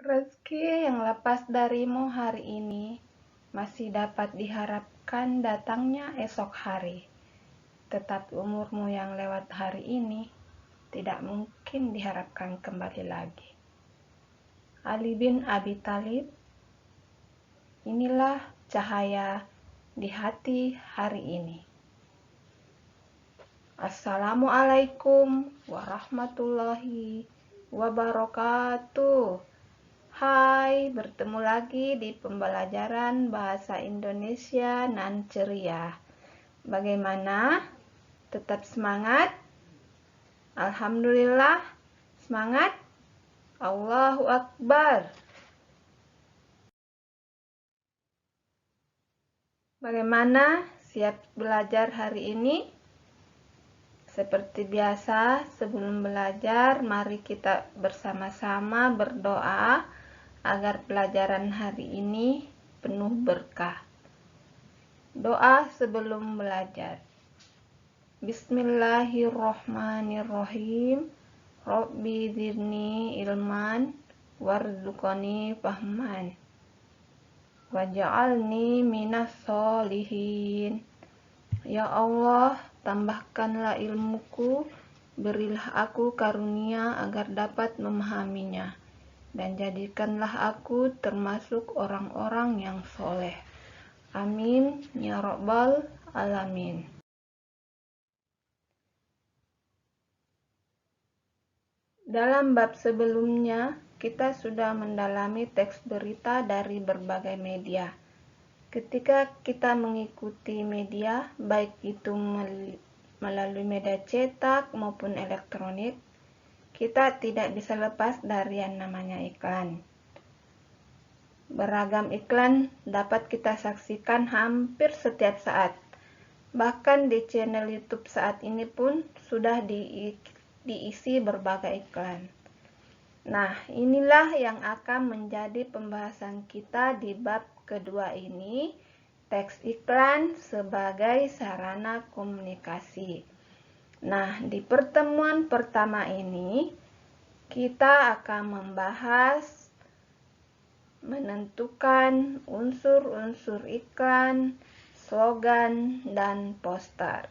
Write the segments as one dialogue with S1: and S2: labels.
S1: Rezeki yang lepas darimu hari ini masih dapat diharapkan datangnya esok hari, tetapi umurmu yang lewat hari ini tidak mungkin diharapkan kembali lagi. Ali bin Abi Thalib, inilah cahaya di hati hari ini. Assalamualaikum warahmatullahi wabarakatuh. Hai, bertemu lagi di pembelajaran bahasa Indonesia nan ceria. Bagaimana? Tetap semangat? Alhamdulillah, semangat? Allahu Akbar. Bagaimana? Siap belajar hari ini? Seperti biasa, sebelum belajar, mari kita bersama-sama berdoa agar pelajaran hari ini penuh berkah. Doa sebelum belajar. Bismillahirrohmanirrohim. Rabbi zidni ilman warzuqni fahman waj'alni minas sholihin. Ya Allah, tambahkanlah ilmuku, berilah aku karunia agar dapat memahaminya, dan jadikanlah aku termasuk orang-orang yang soleh. Amin ya rabbal alamin. Dalam bab sebelumnya, kita sudah mendalami teks berita dari berbagai media. Ketika kita mengikuti media, baik itu melalui media cetak maupun elektronik, kita tidak bisa lepas dari yang namanya iklan. Beragam iklan dapat kita saksikan hampir setiap saat. Bahkan di channel YouTube saat ini pun sudah diisi berbagai iklan. Nah, inilah yang akan menjadi pembahasan kita di bab kedua ini, teks iklan sebagai sarana komunikasi. Nah, di pertemuan pertama ini, kita akan membahas menentukan unsur-unsur iklan, slogan, dan poster.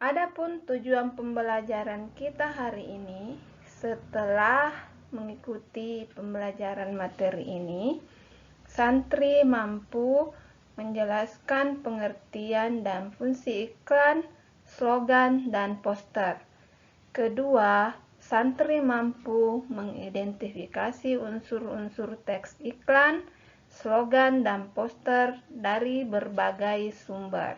S1: Adapun tujuan pembelajaran kita hari ini, setelah mengikuti pembelajaran materi ini, santri mampu menjelaskan pengertian dan fungsi iklan, slogan, dan poster. Kedua, santri mampu mengidentifikasi unsur-unsur teks iklan, slogan, dan poster dari berbagai sumber.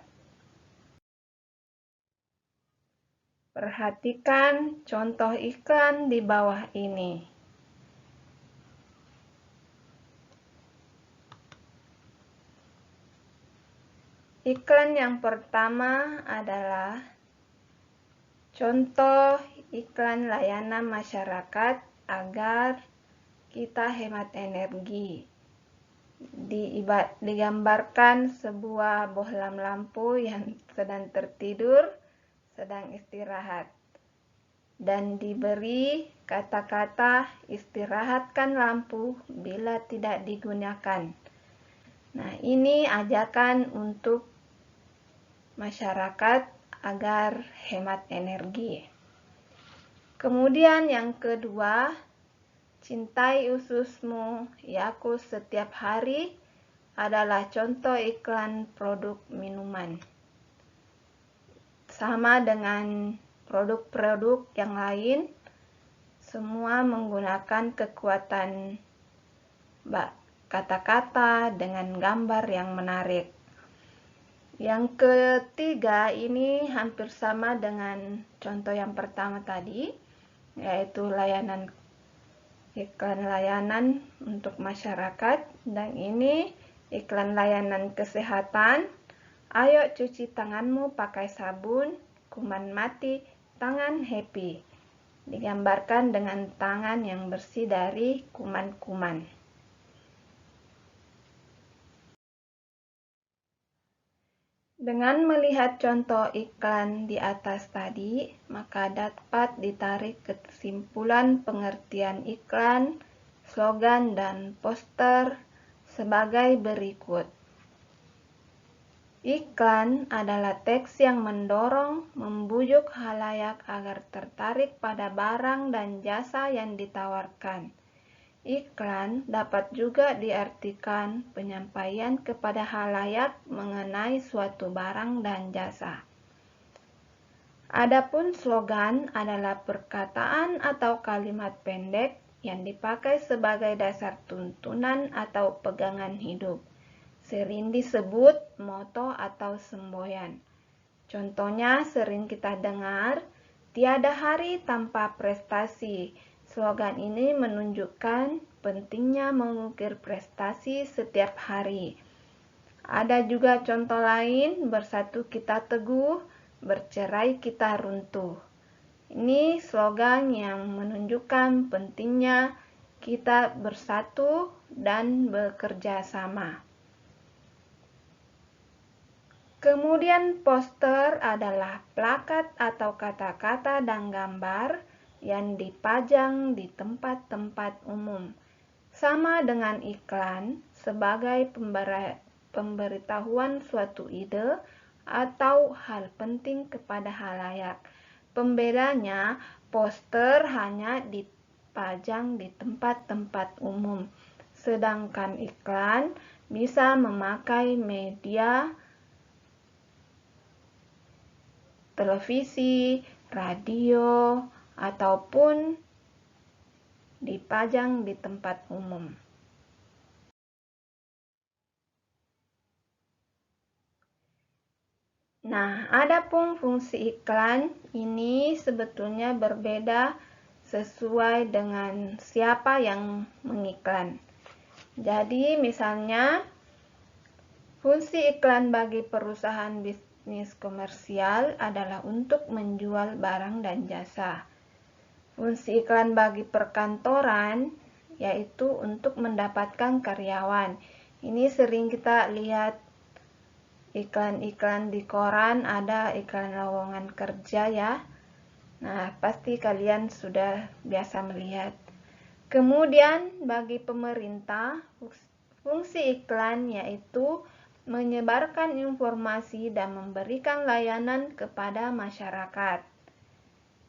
S1: Perhatikan contoh iklan di bawah ini. Iklan yang pertama adalah contoh iklan layanan masyarakat agar kita hemat energi. Digambarkan sebuah bohlam lampu yang sedang tertidur, sedang istirahat, dan diberi kata-kata istirahatkan lampu bila tidak digunakan. Nah, ini ajakan untuk masyarakat agar hemat energi. Kemudian yang kedua, cintai ususmu, yaku setiap hari, adalah contoh iklan produk minuman. Sama dengan produk-produk yang lain, semua menggunakan kekuatan kata-kata dengan gambar yang menarik. Yang ketiga ini hampir sama dengan contoh yang pertama tadi, yaitu iklan layanan untuk masyarakat, dan ini iklan layanan kesehatan. Ayo cuci tanganmu pakai sabun, kuman mati, tangan happy. Digambarkan dengan tangan yang bersih dari kuman-kuman. Dengan melihat contoh iklan di atas tadi, maka dapat ditarik kesimpulan pengertian iklan, slogan, dan poster sebagai berikut. Iklan adalah teks yang mendorong, membujuk khalayak agar tertarik pada barang dan jasa yang ditawarkan. Iklan dapat juga diartikan penyampaian kepada khalayak mengenai suatu barang dan jasa. Adapun slogan adalah perkataan atau kalimat pendek yang dipakai sebagai dasar tuntunan atau pegangan hidup. Sering disebut moto atau semboyan. Contohnya sering kita dengar, tiada hari tanpa prestasi. Slogan ini menunjukkan pentingnya mengukir prestasi setiap hari. Ada juga contoh lain, bersatu kita teguh, bercerai kita runtuh. Ini slogan yang menunjukkan pentingnya kita bersatu dan bekerja sama. Kemudian poster adalah plakat atau kata-kata dan gambar yang dipajang di tempat-tempat umum. Sama dengan iklan sebagai pemberitahuan suatu ide atau hal penting kepada khalayak. Pembedanya, poster hanya dipajang di tempat-tempat umum, sedangkan iklan bisa memakai media televisi, radio, ataupun dipajang di tempat umum. Nah, adapun fungsi iklan ini sebetulnya berbeda sesuai dengan siapa yang mengiklan. Jadi, misalnya, fungsi iklan bagi perusahaan bisnis komersial adalah untuk menjual barang dan jasa. Fungsi iklan bagi perkantoran yaitu untuk mendapatkan karyawan. Ini sering kita lihat iklan-iklan di koran, ada iklan lowongan kerja ya. Nah, pasti kalian sudah biasa melihat. Kemudian bagi pemerintah, fungsi iklan yaitu menyebarkan informasi dan memberikan layanan kepada masyarakat.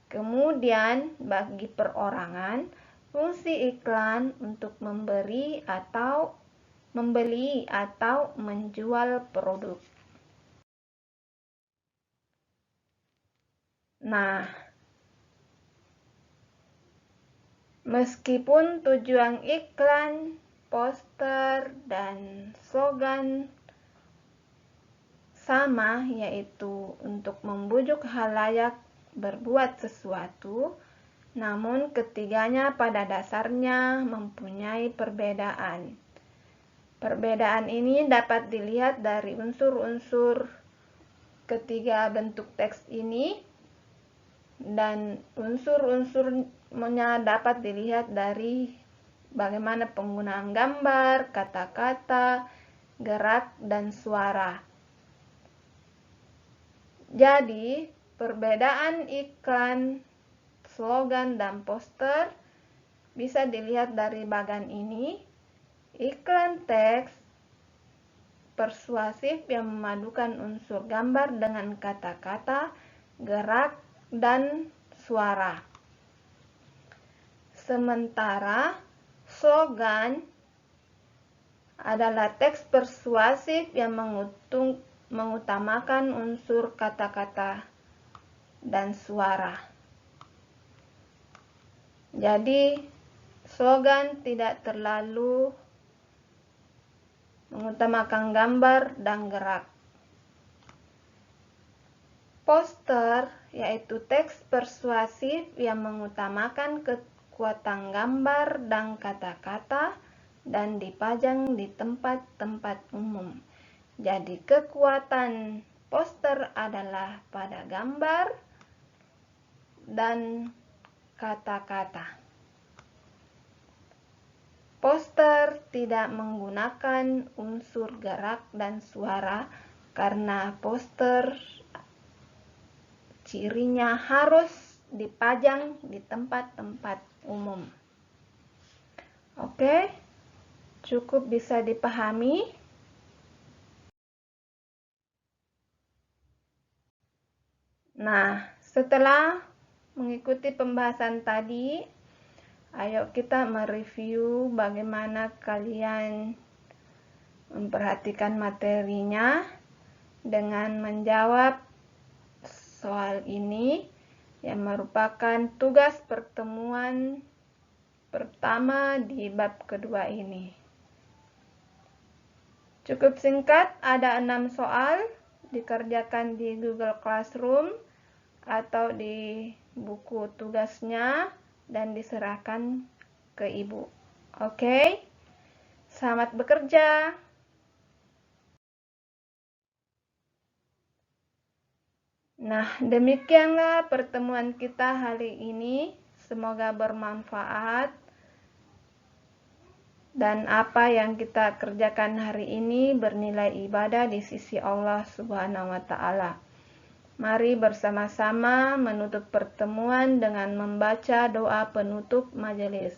S1: Kemudian bagi perorangan, fungsi iklan untuk membeli atau menjual produk. Nah, meskipun tujuan iklan, poster, dan slogan sama, yaitu untuk membujuk khalayak berbuat sesuatu, namun ketiganya pada dasarnya mempunyai perbedaan. Perbedaan ini dapat dilihat dari unsur-unsur ketiga bentuk teks ini, dan unsur-unsurnya dapat dilihat dari bagaimana penggunaan gambar, kata-kata, gerak, dan suara. Jadi, perbedaan iklan, slogan, dan poster bisa dilihat dari bagan ini. Iklan teks persuasif yang memadukan unsur gambar dengan kata-kata, gerak, dan suara. Sementara slogan adalah teks persuasif yang mengutamakan unsur kata-kata dan suara. Jadi, slogan tidak terlalu mengutamakan gambar dan gerak. Poster yaitu teks persuasif yang mengutamakan kekuatan gambar dan kata-kata dan dipajang di tempat-tempat umum. Jadi kekuatan poster adalah pada gambar dan kata-kata. Poster tidak menggunakan unsur gerak dan suara, karena poster cirinya harus dipajang di tempat-tempat umum. Oke, cukup bisa dipahami. Nah, setelah mengikuti pembahasan tadi, ayo kita mereview bagaimana kalian memperhatikan materinya dengan menjawab soal ini yang merupakan tugas pertemuan pertama di bab kedua ini. Cukup singkat, ada 6 soal, dikerjakan di Google Classroom atau di buku tugasnya dan diserahkan ke ibu. Oke, selamat bekerja. Nah, demikianlah pertemuan kita hari ini. Semoga bermanfaat. Dan apa yang kita kerjakan hari ini bernilai ibadah di sisi Allah Subhanahu wa Ta'ala. Mari bersama-sama menutup pertemuan dengan membaca doa penutup majelis.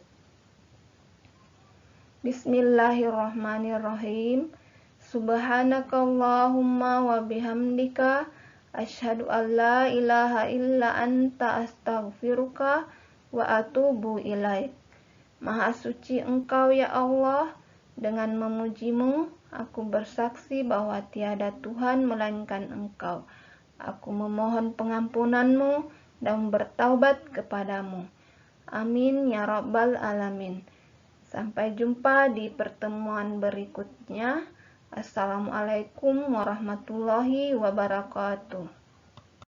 S1: Bismillahirrahmanirrahim. Subhanakallahumma wa bihamdika asyhadu an la ilaha illa anta astaghfiruka wa atubu ilaik. Maha suci Engkau ya Allah, dengan memujimu aku bersaksi bahwa tiada Tuhan melainkan Engkau. Aku memohon pengampunanmu dan bertaubat kepadamu. Amin ya rabbal alamin. Sampai jumpa di pertemuan berikutnya. Assalamualaikum warahmatullahi wabarakatuh.